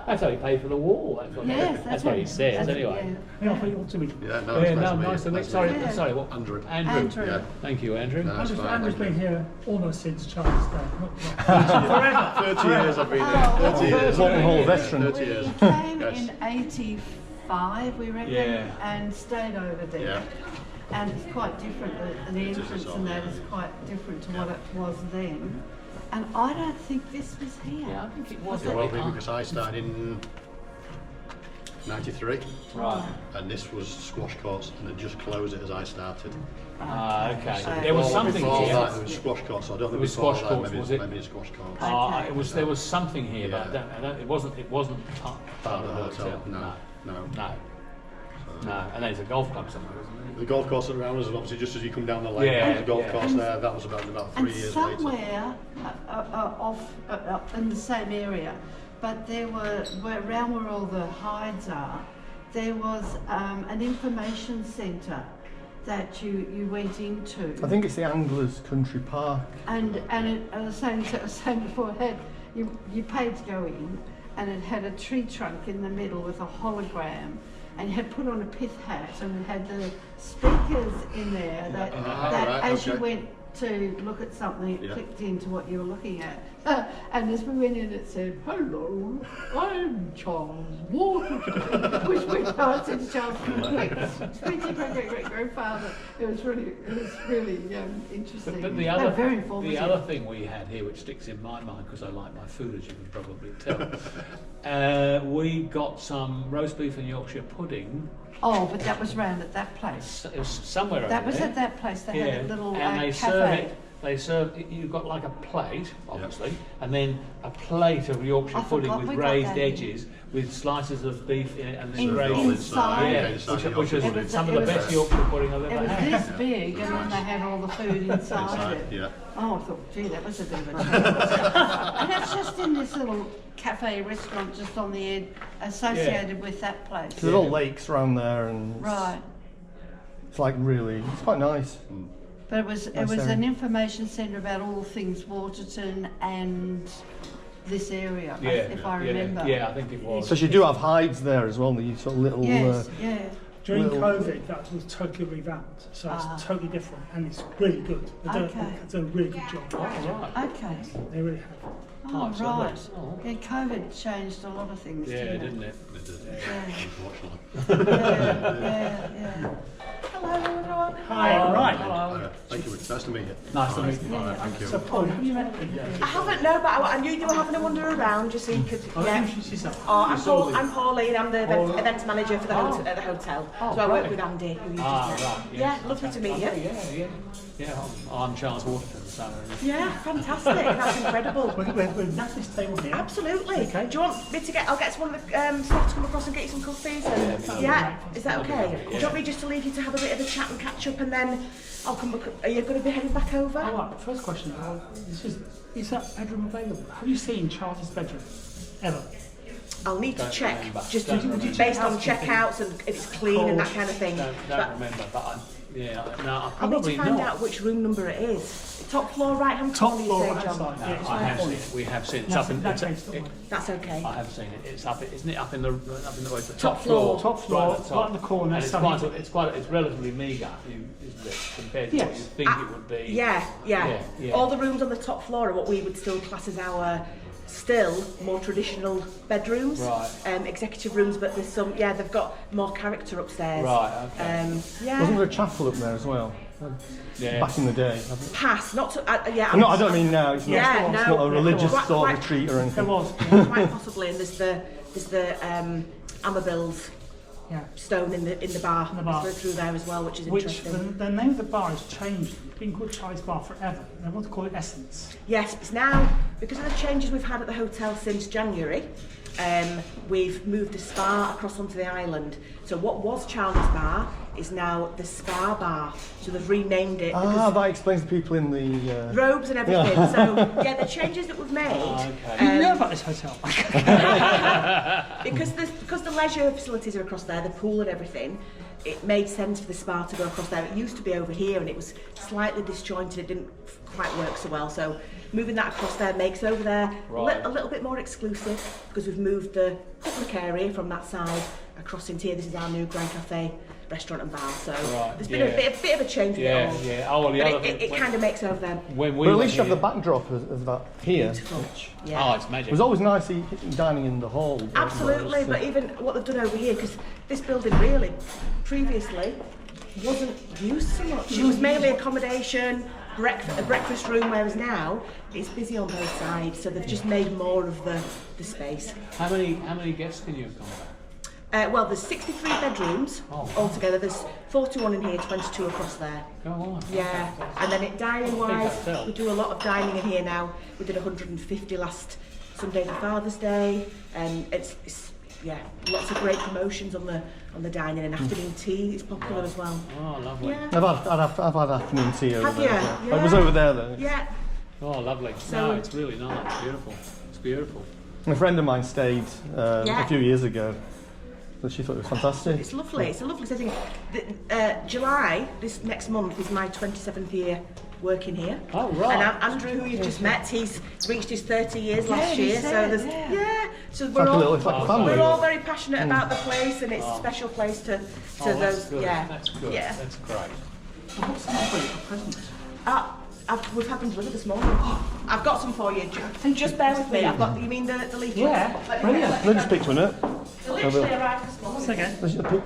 That's how he paid for the wall. That's what he says, anyway. Yeah, I thought you wanted me. Nice to meet you. Sorry, what? Andrew. Andrew. Yeah. Thank you, Andrew. No, Andrew's been here almost since Charles' day. Forever. 30 years I've been here. 30 years. Waterton veteran. 30 years. We came in 85, we reckon, and stayed over there. Yeah. And it's quite different, the entrance and that is quite different to what it was then. And I don't think this was here. Yeah, I think it was. Probably because I started in 93. Right. And this was squash courts, and it just closed it as I started. Okay. There was something before here. that, it was squash courts, so I don't think It was before squash that, courts, maybe, was it? maybe it's squash courts. There was something here, but it wasn't part Part of the hotel. No, and there's a golf club somewhere, isn't there? The golf course around us, obviously, just as you come down the lane, there's a golf course there. That was about 3 years later. And somewhere off in the same area, but there were, around where all the hides are, there was an information centre that you went into. I think it's the Anglers Country Park. And I was saying before, you paid to go in, and it had a tree trunk in the middle with a hologram, and you had put on a pith hat, and it had the speakers in there that as you went to look at something, it clicked into what you were looking at. And as we went in, it said, "Hello, I'm Charles Waterton," which we thought said Charles great-great-great-grandfather. It was really interesting. But the other thing we had here, which sticks in my mind because I like my food, as you can probably tell, we got some roast beef and Yorkshire pudding. Oh, but that was round at that place. It was somewhere that over was there. At that place. They had a little and they cafe. serve it. You've got like a plate, obviously, and then a plate of Yorkshire pudding with raised edges, with slices of beef in it, and then raised which was some of the best Yorkshire pudding I've ever had. It was this big, and then they had all the food inside it. Yeah. Oh, I thought, gee, that was a bit of a challenge. And it's just in this little cafe restaurant just on the end, associated with that place. There's little lakes around there, and it's like it's quite nice. But it was an information centre about all things Waterton and this area, if I remember. Yeah, I think it was. So you do have hides there as well, these sort of little... During COVID, that was totally revamped, so it's totally different, and it's really good. They're doing a really good job. Okay. They really have. Oh, right. Yeah, COVID changed a lot of things. Yeah, didn't it? It did, unfortunately. Yeah. Hello, everyone. Hi. Right. Hello. Thank you. Nice to meet you. Nice to meet you. Thank you. So, Paul, have you met me? I haven't, no, but I knew you were having a wander around, just so you could. Introduce yourself. I'm Pauline. I'm the events manager for at the hotel. So I work with Andy, who you just met. Right. Yeah, lovely to meet you. Yeah. I'm Charles Waterton. So. Yeah, fantastic. That's incredible. We've left this table here. Absolutely. Okay. Do you want me to I'll get one of the staff to come across and get you some coffees. Is that okay? Do you want me just to leave you to have a bit of a chat and catch up, and then I'll come back? Are you going to be heading back over? All right. First question. Is that bedroom available? Have you seen Charles's bedroom ever? I'll need to check, just based on checkouts and if it's clean and that kind of thing. Don't remember, but I need to find out which room number it is. Top floor, right hand Top corner, floor, you say, right John? side. I have seen it. We have seen it. It's up in That's okay. I have seen it. It's up. Isn't it up in the top floor? Top floor, right in the corner. And it's relatively meagre, isn't it, compared to what you think it would be? Yeah. All the rooms on the top floor are what we would still class as our more traditional bedrooms, executive rooms, but there's some, they've got more character upstairs. Right, okay. Wasn't there a chapel up there as well? Back in the day. Past, not to, I don't mean now. It's not a religious sort of retreat or anything. There was. Quite possibly, and there's the Amberbills stone in the bar. Through there as well, which is interesting. The name of the bar has changed. It's been called Charlie's Bar forever. They want to call it Essence. Yes, it's now, because of the changes we've had at the hotel since January, we've moved the spa across onto the island. So what was Charlie's Bar is now the Spa Bar. So they've renamed it. That explains the people in the... robes and everything. So, the changes that we've made... You know about this hotel? because the leisure facilities are across there, the pool and everything, it made sense for the spa to go across there. It used to be over here and it was slightly disjointed, it didn't quite work so well. So moving that across there makes over there a little bit more exclusive, because we've moved the public area from that side across into here. This is our new Grand Cafe restaurant and bar. So there's been a bit of a change with it all. Yeah. Oh, well, the other thing, it kind of makes over there. When we But at least you have the backdrop of that here. Yeah. Oh, it's magic. It was always nice dining in the hall. Absolutely, but even what they've done over here, because this building really previously wasn't used so much. It was mainly accommodation, a breakfast room, whereas now it's busy on both sides. So they've just made more of the space. How many guests can you accommodate? Well, there's 63 bedrooms altogether. There's 41 in here, 22 across there. Go on. Yeah, and then dining-wise, I we do a lot of dining in here now. We did 150 last Sunday for Father's Day, and it's lots of great promotions on the dining, and afternoon tea is popular as well. Oh, lovely. Yeah. I've had afternoon tea over Have there. you? Yeah. I was over there though. Yeah. Oh, lovely. So- No, it's really nice. Beautiful. It's beautiful. A friend of mine stayed a few years ago, so she thought it was fantastic. It's lovely. It's a lovely setting. July, this next month, is my 27th year working here. Oh, right. And Andrew, who you've just met, he's reached his 30 years last year. So It's like a family. we're all very passionate about the place, and it's a special place to That's those. good. Yeah, That's good. yeah. That's great. What's that for your presents? We've had them delivered this morning. I've got some for you. Just bear with me. I've got. You mean the leaflet? Yeah, brilliant. Let us pick one up. They literally arrived this morning. Okay. Let's just pick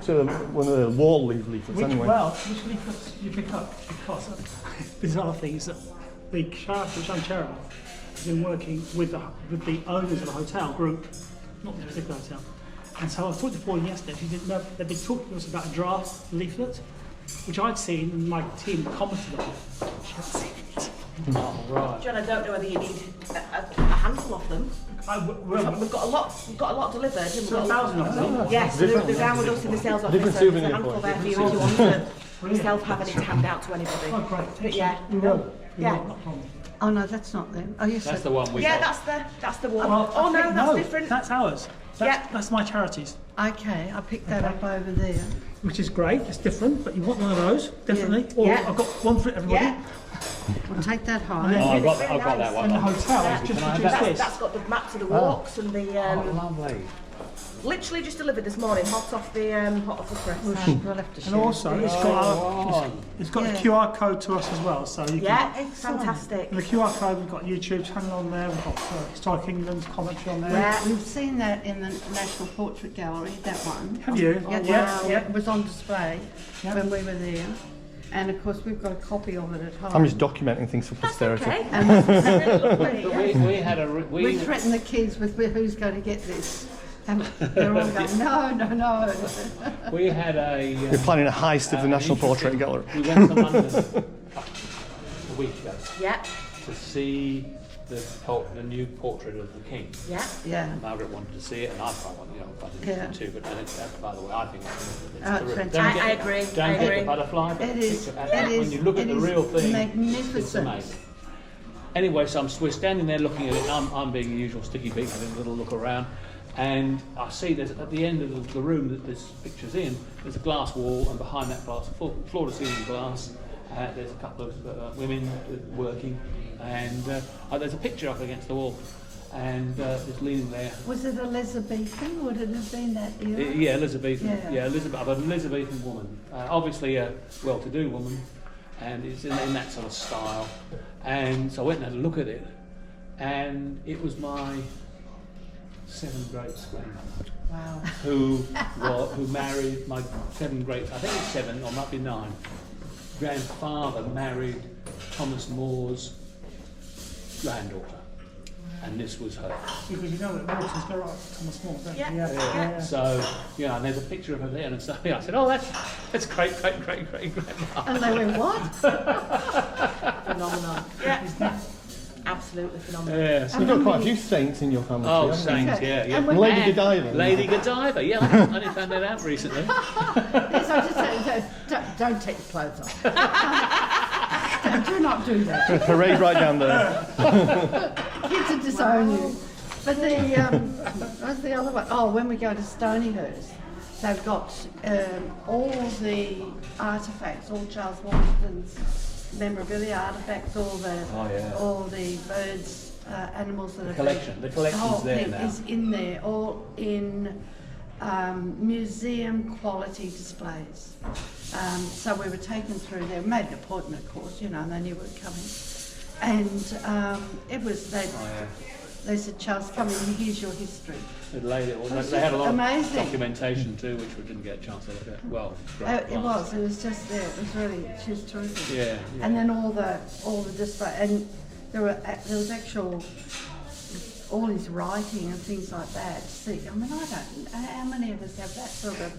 one of the wall leaflets anyway. Which leaflets you pick up? Because bizarre thing is that the charity which I'm chair of has been working with the owners of the hotel group, not this particular hotel. And so I talked to Paul yesterday. She didn't know they'd been talking to us about a draft leaflet, which I'd seen and my team commented on. She hadn't seen it. Oh, right. John, I don't know whether you need a handful of them. We've got a lot delivered. And we've got 1,000 of them. Yes, they're down with us in the sales office. Different So there's a souvenir handful point. there for you if you want to yourself have any to hand out to anybody. Oh, great. Thank Yeah. you. We will. Yeah. Not a problem. Oh no, that's not them. Oh yes, That's the one we Yeah, got. that's the one. Well, Oh I no, think- that's different. That's ours. That's my charities, Okay, I picked that up over there. which is great. It's different, but you want one of those, definitely. Or Yeah. I've got one for everybody. Yeah, I'll take that home. Oh, I've got that nice. one. And the hotel is just this. that's got the map to the walks and the Oh, lovely. literally just delivered this morning, hot off the press. We'll have to share. And also, it's got Oh, it's got Yeah. a QR code to us as well, so you Yeah, can. fantastic. And the QR code, we've got YouTube channel on there, we've got Historic England's commentary on there. Yeah. We've seen that in the National Portrait Gallery, that one. Have you? Yeah, it was on display Yeah. when we were there. And of course, we've got a copy of it at home. I'm just documenting things for posterity. Okay. And lovely, we had a... we threaten the kids with who's going to get this. And they're all going, no. We had a... We're planning a heist of the National Portrait Gallery. We went to London a week ago Yeah, to see the new portrait of the King. yeah. Yeah. Margaret wanted to see it, and I wanted Yeah. to too. But by the way, I think it's Oh, it's terrific. fantastic. I agree. Don't I get agree. the butterfly. But It is. when you look at the real thing, it's magnificent. amazing. Anyway, so we're standing there looking at it. And I'm being a usual sticky beak, having a little look around, and I see there's at the end of the room that this picture's in. There's a glass wall, and behind that glass, floor-to-ceiling glass, there's a couple of women working, and there's a picture up against the wall, and it's leaning there. Was it Elizabethan? Would it have been that era? Yeah, Elizabethan. Yeah. Yeah, an Elizabethan woman. Obviously a well-to-do woman, and it's in that sort of style. And so I went and had a look at it, and it was my 7th great-grandmother. Wow. Who married my 7th great, I think it's 7 or might be 9. Grandfather married Thomas More's granddaughter, and this was her. Because you know that Waterton's got right to Thomas More, don't you? Yeah. Yeah. So, and there's a picture of her there, and so I said, oh, that's great grandma. And they went, what? Phenomenal. Yeah. Absolutely phenomenal. Yeah, so You've got quite a few saints in your family. oh, haven't you? saints, yeah. And Lady And Godiva. Lady Godiva, yeah, I only found that out recently. Yes, I just said, don't take your clothes off. Do not do that. Parade right down there. Kids will disown you. But what's the other one? Oh, when we go to Stonyhurst, they've got all the artefacts, all Charles Waterton's memorabilia artefacts, all the birds, animals that The collection's there now. is in there, all in museum quality displays. So we were taken through there, made an appointment, of course, you know, and they knew we were coming. And it was, they said, Charles, come in, here's your history. They laid it all. They had a lot amazing. of documentation too, which we didn't get a chance to look at. Well, It was just there. It was really, she was terrific. Yeah. And then all the display, and there was actual, all his writing and things like that. See, I mean, how many of us have that sort of,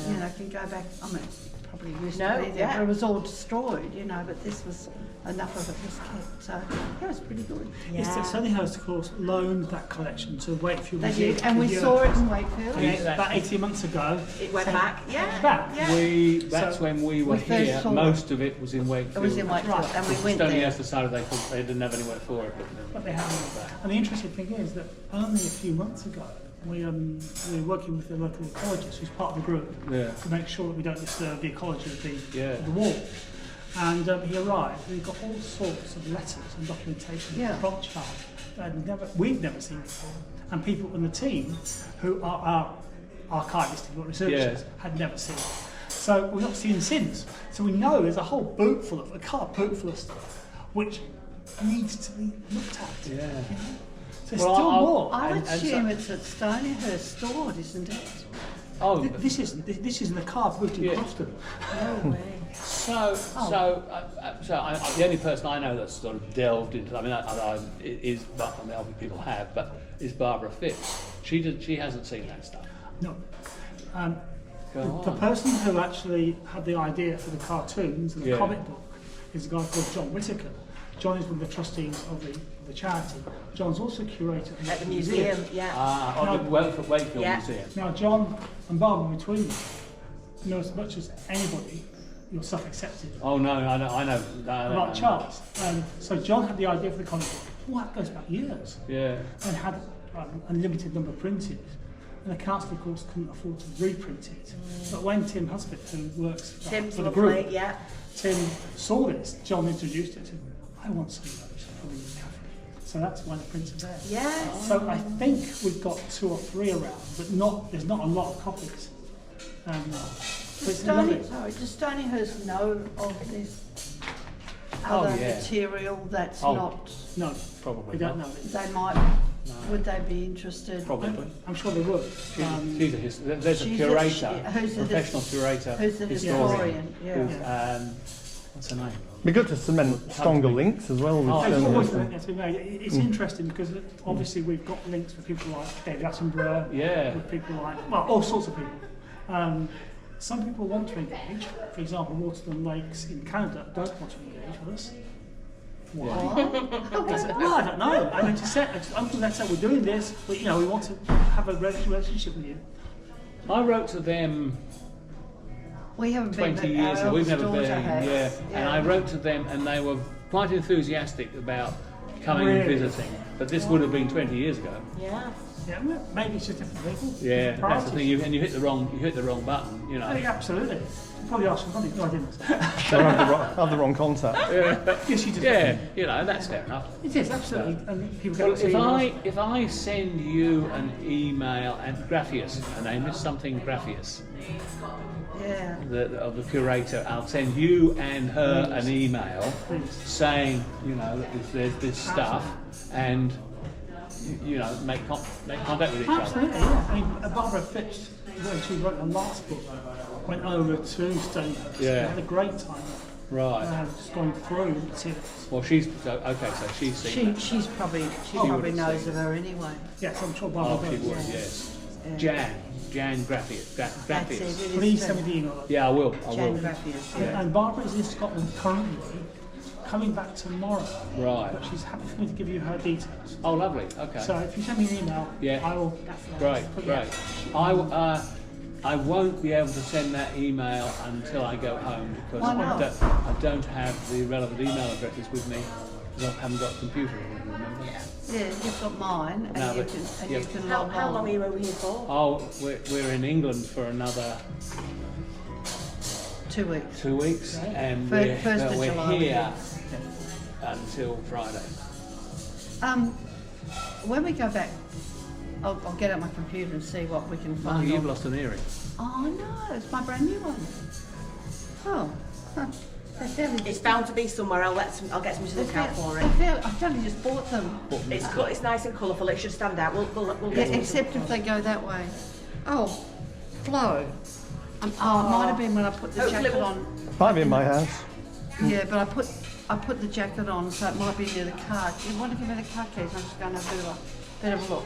you know, can go back, I mean, probably used to be there, but it was all destroyed, you know, but this was, enough of it was kept, so it was pretty good. Yes, Sunnyhurst, of course, loaned that collection to Wakefield They Museum. did, and we saw it in Wakefield. About 18 months ago. It went back. Yeah. Back. Yeah. That's when we were we first here. saw Most of it was in Wakefield. It was in Wakefield, and we went Stony there. House decided they didn't have anywhere for it. But they haven't. And the interesting thing is that only a few months ago, we were working with the local ecologist who's part of the group to make sure that we don't disturb the ecology of the wall. And he arrived and he got all sorts of letters and documentation from Charles that we'd never seen before. And people in the team who are our archivists and researchers had never seen it. So we've not seen since. So we know there's a whole boot full of, a car boot full of stuff which needs to be looked at. Yeah. You know? So there's still more. I would assume it's at Stonyhurst stored, isn't it? Oh, This is in the car boot in Boston. No way. So the only person I know that's sort of delved into, I mean, obviously people have, but is Barbara Phipps. She hasn't seen that stuff. No. Go The on. person who actually had the idea for the cartoons and the comic book is a guy called John Whittaker. John is one of the trustees of the charity. John's also curator At the museum. Yeah. The Wakefield Museum. Now, John and Barbara, between them, know as much as anybody, yourself accepted, Oh no, I know. about Charles. So John had the idea for the comic book. Well, that goes back years. Yeah. And had an unlimited number printed. And the council, of course, couldn't afford to reprint it. But when Tim Husband, who works Tim's for the lovely, group, yeah. Tim saw this, John introduced it to him. I want some of those for the cafe. So that's why the prints are there. Yes. So I think we've got 2 or 3 around, but there's not a lot of copies. Does Stonyhurst know of this other material that's not? No, Probably we don't not. know it. They might. Would they be interested? Probably. I'm sure they would. There's a she's curator, who's a professional curator, who's a historian, what's her name? Be good to cement stronger links as well. There's always With a link that's been made. It's interesting because obviously we've got links with people like David Attenborough, with people like, well, all sorts of people. Some people want to engage. For example, Waterton Lakes in Canada don't want to engage with us. Why? Well, I don't know. I mean, let's say we're doing this, but we want to have a relationship with you. I wrote to them We haven't 20 been, years ago. We've never been, has. And I wrote to them, and they were quite enthusiastic about coming and visiting. But this would have been 20 years ago. Yeah. Yeah, maybe it's just different people. Yeah, that's the thing. You hit the wrong button. You know. Oh, yeah, absolutely. You probably asked for money. No, I didn't. have the wrong contact. Yes, you did. Yeah, that's fair enough. It is absolutely. And people Well, get emails. if I send you an email and Graphius, her name is something Graphius, Yeah. of the curator, I'll send you and her an email Please. saying, that there's this stuff, and make contact with each other. Absolutely, yeah. I mean, Barbara Phipps, when she wrote the last book, went over to Stonyhurst. Yeah. Had a great time. Right. Just going through materials. Well, she's seen that. She probably knows of her anyway. Yes, I'm sure Barbara Oh, she does. would, yes. Yeah. Jan Graphius. That's Graphius. it, it is Please true. send me the email. Yeah, I will. Jane Graphius, yeah. And Barbara is in Scotland currently, coming back tomorrow. Right. But she's happy for me to give you her details. Oh, lovely. Okay. So if you send me an email, Yeah. I will. Great. I won't be able to send that email until I go home because Why not? I don't have the relevant email addresses with me. haven't got a computer, remember? Yeah, you've got mine, and No, you but- can, and yeah. you can How, log how on. long are you over here for? Oh, we're in England for another 2 weeks. 2 weeks, and First of we're July, here until Friday. When we go back, I'll get out my computer and see what we can Oh, find. you've on- lost an earring. Oh no, it's my brand new one. Oh, huh. They're fairly. It's bound to be somewhere. I'll get somebody to look out for it. I've only just bought them. It's nice and colourful. It should stand out. We'll Yeah, get somebody to except look if they go that way. Oh, flow. Oh, it might have been when I put the Hopefully jacket we'll- on. Might be in my house. Yeah, but I put the jacket on, so it might be near the car. Do you want to give me the car keys? I'm just going to have a bit of a look.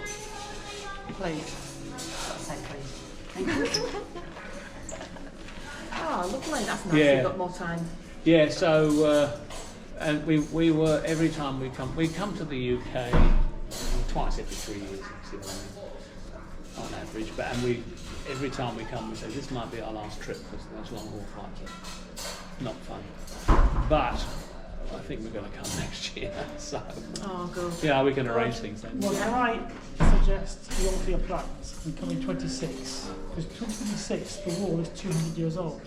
Please. I'll say please. Thank you. Oh, lovely. That's nice. Yeah. You've got more time. Yeah, so and we were every time we come to the UK twice every 3 years, you see what I mean, on average. But every time we come, we say this might be our last trip because those long haul flights are not fun. But I think we're going to come next year, so Oh, good. yeah, we can arrange things then. Well, can I suggest you alter your plans and come in 26? Because 2026, the wall is 200 years old.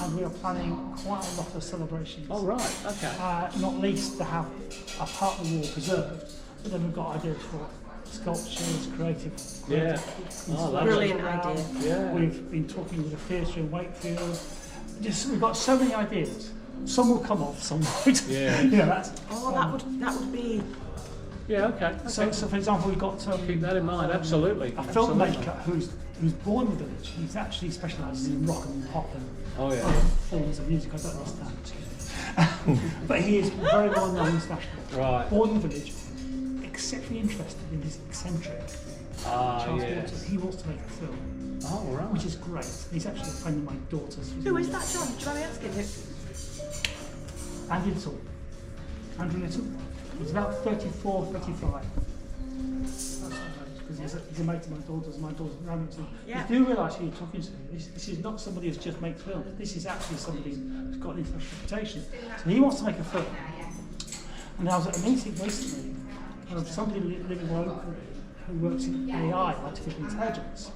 And we are planning quite a lot of celebrations. Oh right, okay. Not least to have a part of the wall preserved, but then we've got ideas for sculptures, creative Yeah. Oh, lovely. Brilliant around. idea. Yeah. We've been talking with the theatre in Wakefield. We've got so many ideas. Some will come off, some won't. Yeah. You know, that's, Oh, that would be. Yeah, okay. so for example, we've got Keep that in mind, absolutely. a absolutely. filmmaker who's born in the village. He's actually specialises in rock and pop and Oh yeah. other forms of music. I don't understand. But he is very well known internationally. Right. Born in the village, exceptionally interested in his eccentric Charles Yes. Waterton. He wants to make a film, Oh right. which is great. He's actually a friend of my daughter's. Who is that, John? Do you mind me asking? Andy Little. Andrew Little. He's about 34, 35. That's what I know, because he's a mate of my daughter's. My daughter's married to him. Yeah. You do realise who you're talking to. This is not somebody who's just makes films. This is actually somebody who's got an international reputation. So he wants to make a film. And I was at a meeting recently of somebody living locally who works in AI, artificial intelligence.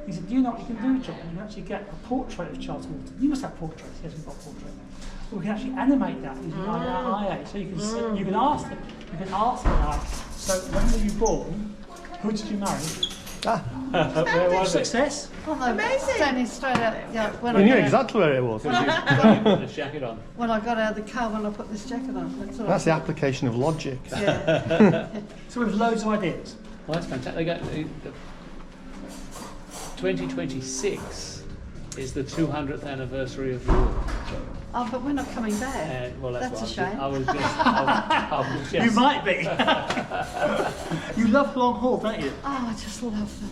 He said, do you know what you can do, John? You can actually get a portrait of Charles Waterton. You must have portraits. Yes, we've got a portrait. But we can actually animate that using IA. So you can see, you can ask them. You can ask them, like, so when were you born? Who did you marry? Where was it? Success. Oh, no, Amazing. Standing straight out. Yeah, when We knew got out- exactly where it was. When you put this jacket on. When I got out of the car, when I put this jacket on. That's all. That's the application of logic. Yeah. So we have loads of ideas. Well, that's fantastic. 2026 is the 200th anniversary of the war. Oh, but we're not coming back. And well, that's, That's what a shame. I was just. You might be. You love long haul, don't you? Oh, I just love them.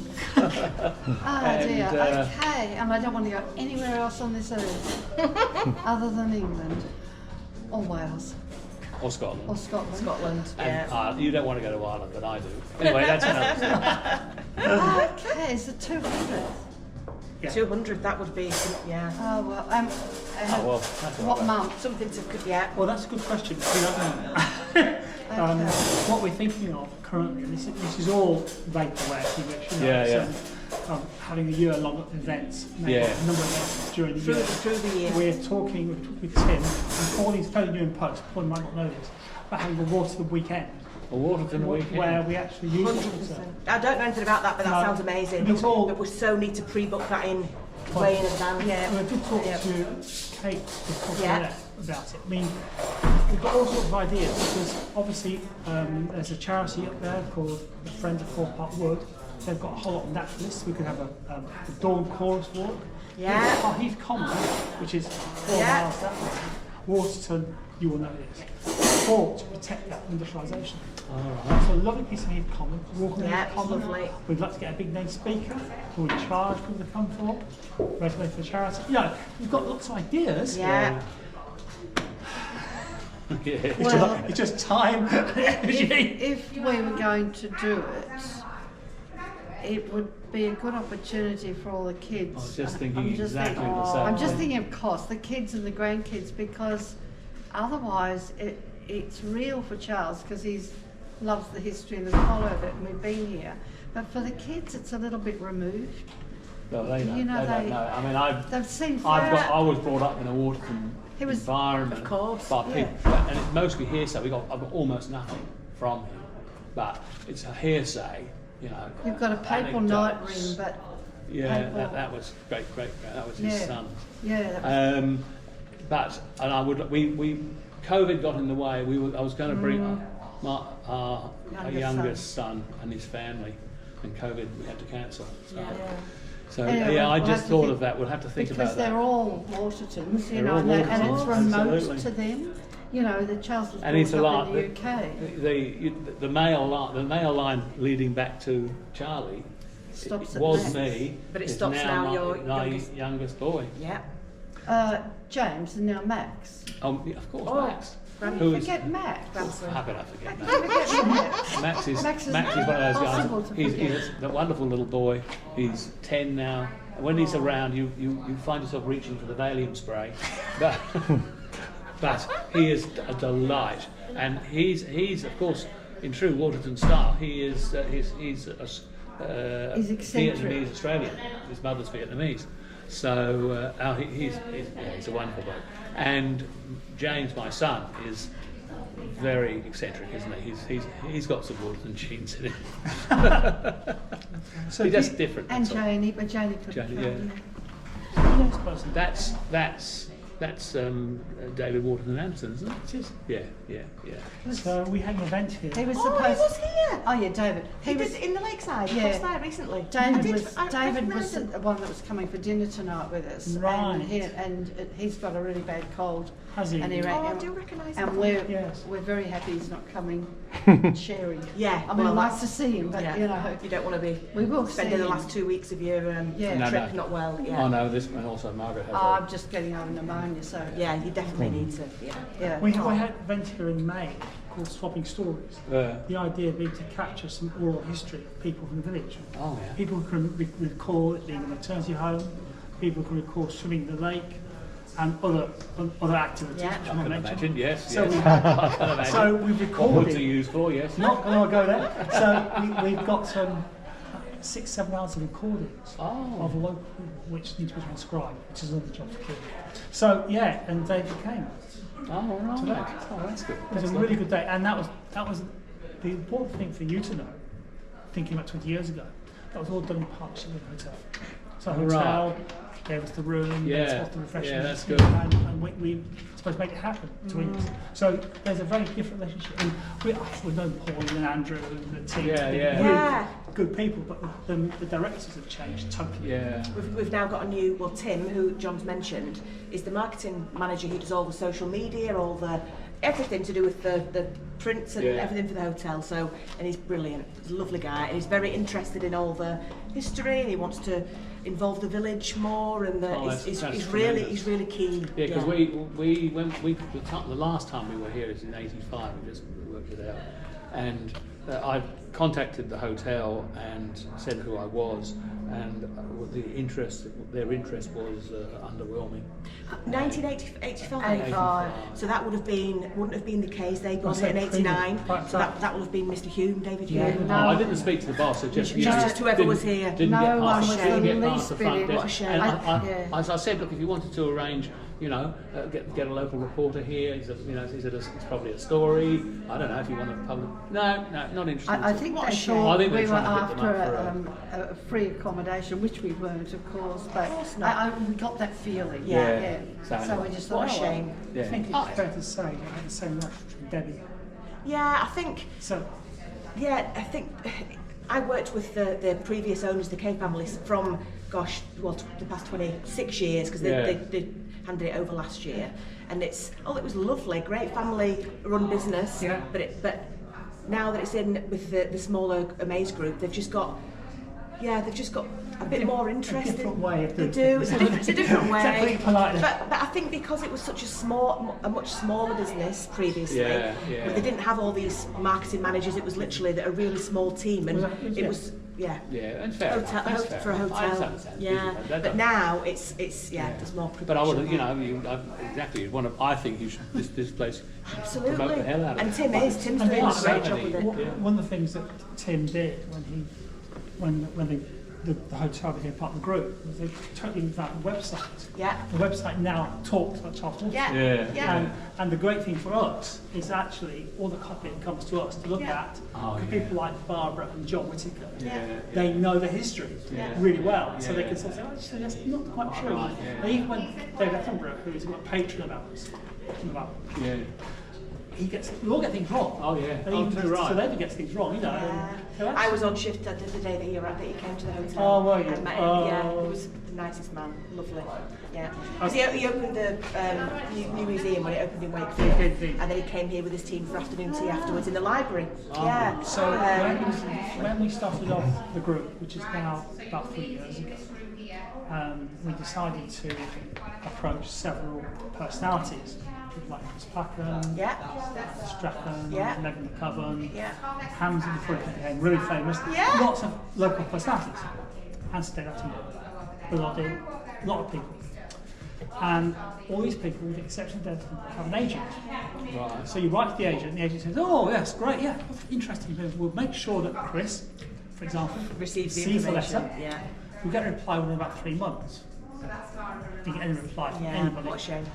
Oh And, dear. Okay, and I don't want to go anywhere else on this earth other than England or Wales Or Scotland. or Scotland. Scotland. And Yeah. you don't want to go to Ireland, but I do. Anyway, that's another story. Okay, it's the 200th. Yeah. 200. That would be. Yeah. Oh well. Oh, well, that's all what right. month? Something to. Yeah. Well, that's a good question. We don't know. Okay. What we're thinking of currently, and this is all vaporware, which you know, Yeah, so, having a year-long events, maybe Yeah. a number of events during the year. Through the year. We're talking with Tim, and Paulie's fairly new in post. Paul might not know this, about having a Waterton weekend, A Waterton weekend. where we actually use 100%. it. I don't know anything about that, but that No. sounds amazing. And it's all- But we so need to pre-book that in way in advance. And I did talk Yeah. to Kate before Yeah. about it. I mean, we've got all sorts of ideas because obviously there's a charity up there called the Friends of Fort Park Wood. They've got a whole lot of naturalists. We could have a dawn chorus walk. Yeah. Our Heath Common, which is 4 Yeah. miles that way. Waterton, you will know this. Fought to protect that industrialisation. So a lovely piece of Heath Common, walking Yeah, Heath Common. lovely. We'd like to get a big name speaker who would charge people to come for, regulate for the charity. You know, we've got lots of ideas. Yeah. Yeah. It's just time. If we were going to do it, it would be a good opportunity for all the kids. I was just thinking I'm just exactly thinking- the same I'm just thing. thinking of cost, the kids and the grandkids, because otherwise it's real for Charles because he's loves the history and has followed it, and we've been here. But for the kids, it's a little bit removed. Well, they don't, You know, they don't they- know. I mean, They've seen I was brought up in a Waterton He was- environment Of course, by yeah. people, and it's mostly hearsay. I've got almost nothing from him, but it's a hearsay, you know. You've got a papal night anecdotes. ring, but Yeah, papal- that was great. That was his Yeah. son. yeah, that was, But and I would we COVID got in the way. I was going to bring our youngest son and his family, and COVID we had to cancel. So, so Anyway, I we'll just have to thought think- of that. We'll have to think because about they're that. all Watertons, you They're know, all and, and it's Watertons, remote absolutely. to them. You know, the Charles was And it's a brought up lot. in the UK. The male line leading back to Charlie. Stops It at was Max. me. But it it's stops now your my youngest- youngest boy. Yeah. James and now Max. Oh, yeah, of course, Oh, Max. Granny. Who is? Forget Max. How could I forget Max? Forget Max. Max is Max is one of those impossible guys. to He's forget. a wonderful little boy. He's 10 now. And when he's around, you find yourself reaching for the Valium spray. But, but he is a delight. And he's of course, in true Waterton style, he is he's eccentric. Vietnamese Australian. His mother's Vietnamese. So he's a wonderful boy. And James, my son, is very eccentric, isn't he? He's got some Waterton genes in him. So He's do just you- different. And that's all. Janie, but Janie could Janie, yeah. the next person. That's David Waterton Anderson, isn't it? It is. Yeah. So we had an event here. He was Oh, he supposed. was here. Oh yeah, David. He was in the lakeside. Yeah. I was there recently. David I was recognised him. the one that was coming for dinner tonight with us, Right. and he's got a really bad cold. Has he? And he Oh, I ran, do recognise and him. we're Yes. very happy he's not coming sharing. Yeah, I mean, well, I'd like that's- to see him, but Yeah. you know, You don't want to be we will spending see the him. last 2 weeks of your Yeah. No, trip no. not well. Yeah. Oh no, this and also Margaret has. I'm just getting over pneumonia, so Yeah, you definitely need to. Yeah. yeah. We had an event here in May called Swapping Stories. oh The idea being to capture some oral history of people from the village. yeah. People who can recall it being a maternity home, people who can recall swimming in the lake, and other activities. Yeah. which I I'm can not mentioning. imagine. Yes. So yes. we I can imagine. So we've What woods are recorded. used for? Yes. Not going to go there. So we've got 6-7 hours of recordings Oh. of local which need to be transcribed, which is another job for kids. So yeah, and David came. Oh right. So that- Oh, that's good. It was That's a really good day, and that was the important thing for you to know. Thinking about 20 years ago, that was all done in partnership with the hotel. So the Right. hotel gave us the room, gave Yeah. us the refreshments, Yeah, that's good. and we supposed to make it happen between us. So there's a very different relationship. And we've known Paul and Andrew and the team, Yeah, they're yeah. really Yeah. good people, but the directors have changed totally. Yeah. We've now got a new, well, Tim, who John's mentioned, is the marketing manager who does all the social media, all the everything to do with the prints and Yeah. everything for the hotel. So, and he's brilliant. He's a lovely guy, and he's very interested in all the history, and he wants to involve the village more. And Oh, he's that's really tremendous. keen. Yeah, because the last time we were here is in '85. We just worked it out, and I contacted the hotel and said who I was, and their interest was underwhelming. 1985. 85. So that wouldn't have been the case. They got Was it in that '89. previous? So that would have been Mr. Hume, David Hume. No. Oh, I didn't speak to the boss. It just Just whoever didn't- was here. Didn't No get one past, was didn't the get past least the bit front in- desk. what a shame. And Yeah. as I said, look, if you wanted to arrange, get a local reporter here. He said it's probably a story. I don't know if you want to publish. No, not interested. I think What a they shame. thought I think we they're were trying to get them after up a free accommodation, which we weren't, of course, but course not. we got that feeling. Yeah. So we just What thought, a shame. I think Yeah. it's fair to say that I had the same reaction from Debbie. Yeah, I think. So Yeah, I think I worked with the previous owners, the Kay families, from the past 26 years because Yeah. they handed it over last year, and it was lovely, great family-run business. Yeah. But now that it's in with the smaller Amaze group, they've just got a bit more interest. different way of They doing do. It's a different way. Exactly, politely. But I think because it was such a much smaller business previously, Yeah. where they didn't have all these marketing managers. It was literally a really small team, and Was that good, it yeah? was yeah. Yeah, and fair enough. That's fair For a enough. I hotel, understand. yeah. But now it's there's more production. But I would, you know, exactly. I think you should. This place absolutely promote the hell out of it. And Tim's doing a great job with it. One of the things that Tim did when the hotel became part of the group was they totally revamped the website. Yeah. The website now talks about Charles Waterton. Yeah. And the great thing for us is actually all the copy that comes to us to look at. For people like Barbara and John Whittaker, they know the history really well, so they can sort of say, oh, actually, that's not quite true. And even when David Attenborough, who is a patron of ours, we all get things wrong. Oh yeah. So David gets things wrong, you know. Yeah. I was on shift the day that you came to the hotel. Oh, were you? And met him. Yeah, he was the nicest man. Lovely. Yeah. Because he opened the new museum when it opened in Wakefield. And then he came here with his team for afternoon tea afterwards in the library. Yeah. So when we started off the group, which is now about 3 years ago, we decided to approach several personalities. People like Chris Packham, Strachan, Megan McCubbin, Hamza before he became really famous. Lots of local personalities. And David Attenborough, a lot of people. And all these people, with the exception of David Attenborough, have an agent. Right. So you write to the agent, and the agent says, oh yes, great, yeah, interesting. We'll make sure that Chris, for example, receives the information. letter. Yeah. We get a reply within about 3 months. You get any reply from anybody. What a shame.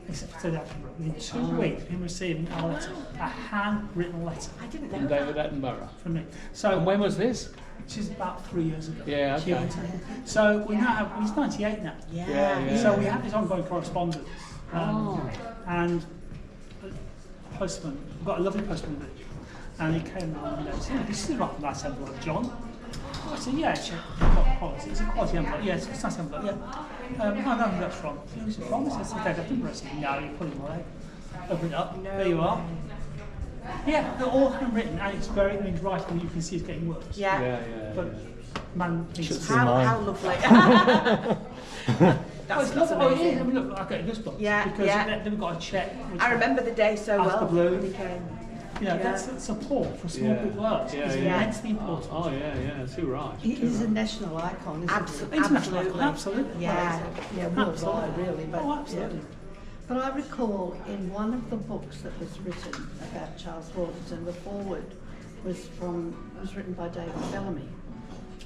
Except for that, within 2 weeks, him receiving a letter, a handwritten letter. I didn't know From David Attenborough. From me. So, and when was this? Which is about 3 years ago. Yeah, okay. So we now have, he's 98 now. Yeah. So we have this ongoing correspondence. And a postman, we've got a lovely postman village. And he came along and said, this is a nice envelope, John. I said, yeah, it's a quality envelope. Yeah, it's a nice envelope, yeah. I don't know who that's from. Who's it from? It's David Attenborough. I said, no, you put it away. Open it up. No. There you are. Yeah, they're all handwritten, and it's very, it's writing, you can see it's getting worse. Yeah. But man, how lovely. That's amazing. Oh, yeah, I mean, look, I get goosebumps. Yeah, because then we've got a check. I remember the day so well. After Blue. When he came. You know, that's support for small group works. It's immensely important. Oh yeah, too right. He's a national icon, isn't he? International icon, absolutely. Yeah, worldwide really. But, absolutely. But I recall in one of the books that was written about Charles Waterton, the foreword was written by David Bellamy.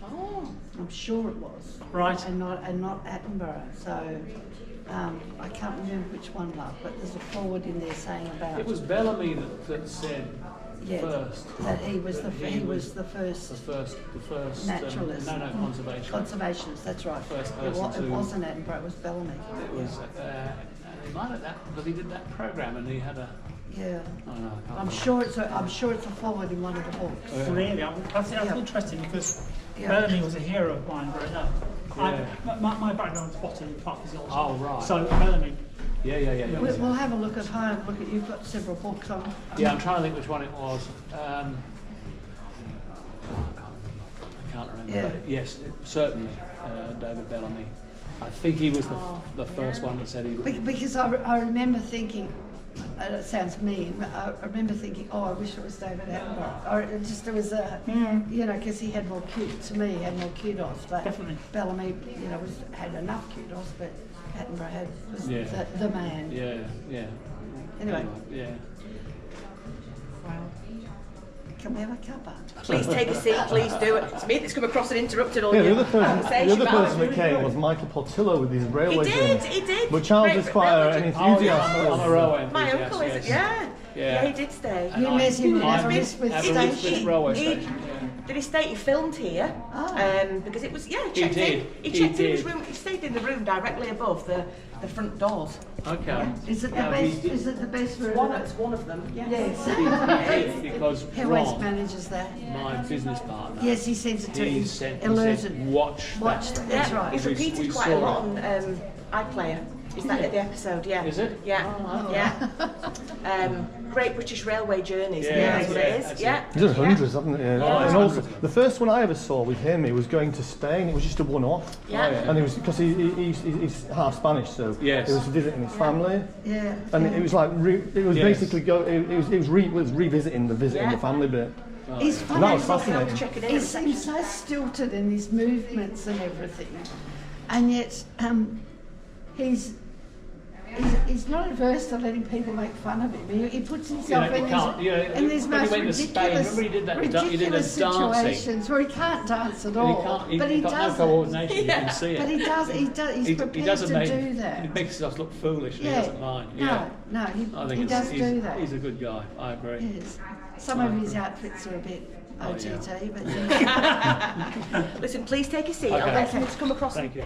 Oh, I'm sure it was. Right. And not Attenborough. So I can't remember which one, love, but there's a foreword in there saying about. It was Bellamy that said first that he was the first. The first naturalist. Conservationist. That's right. First it person wasn't Attenborough. It was Bellamy. It was. He might have that because he did that program and he had a. Yeah. Oh, no, I'm sure it's a foreword in one of the books. Really, that's interesting because Bellamy was a hero of mine growing up. My background is botany and plant physiology. Oh right. So Bellamy. Yeah. We'll have a look at home. Look at you've got several books on. Yeah, I'm trying to think which one it was. I can't remember. Yeah. But yes, certainly David Bellamy. I think he was the first one that said he. Because I remember thinking. It sounds mean. I remember thinking, I wish it was David Attenborough. Or it just there was a, because he had more he had more kudos. But definitely. Bellamy, had enough kudos, but Attenborough was the man. Yeah. Anyway. Yeah. Wow. Can we have a cuppa? Please take a seat, please do it. It's me that's come across and interrupted all the your other person that came was Michael Portillo with his railway journey. He did. But Charles is quite an enthusiast. I'm a railway enthusiast. My uncle is, yeah, he did stay. You met him at Aberystwyth railway station. Did he stay? He filmed here because it was checked in. He checked in his room. He stayed in the room directly above the front doors. Okay. Is it the best? Is it the best room? It's one of them. Yes. Because who else manages that? My business partner. Yes, he sends it to He said, watch that. That's right. He's repeated quite a lot on iPlayer. Is that the episode? Yeah. Is it? Yeah. Great British Railway Journeys. That's what it is. He's done hundreds, haven't he? And also, the first one I ever saw with him, he was going to Spain. It was just a one-off. Yeah. And it was because he's half Spanish, so he was visiting his family. Yeah. And it was like it was basically it was revisiting the family bit. He's funny. That was fascinating. He seems so stilted in his movements and everything, and yet he's not averse to letting people make fun of him. He puts himself in these most ridiculous situations where he can't dance at all. But he does. No coordination. You can see it. But he does. He's prepared to do that. He makes us look foolish. And he doesn't mind. No, he does do that. He's a good guy. I agree. Yes. Some of his outfits are a bit OTT, but Listen, please take a seat. Okay. I'll wait for you to come across. Thank you.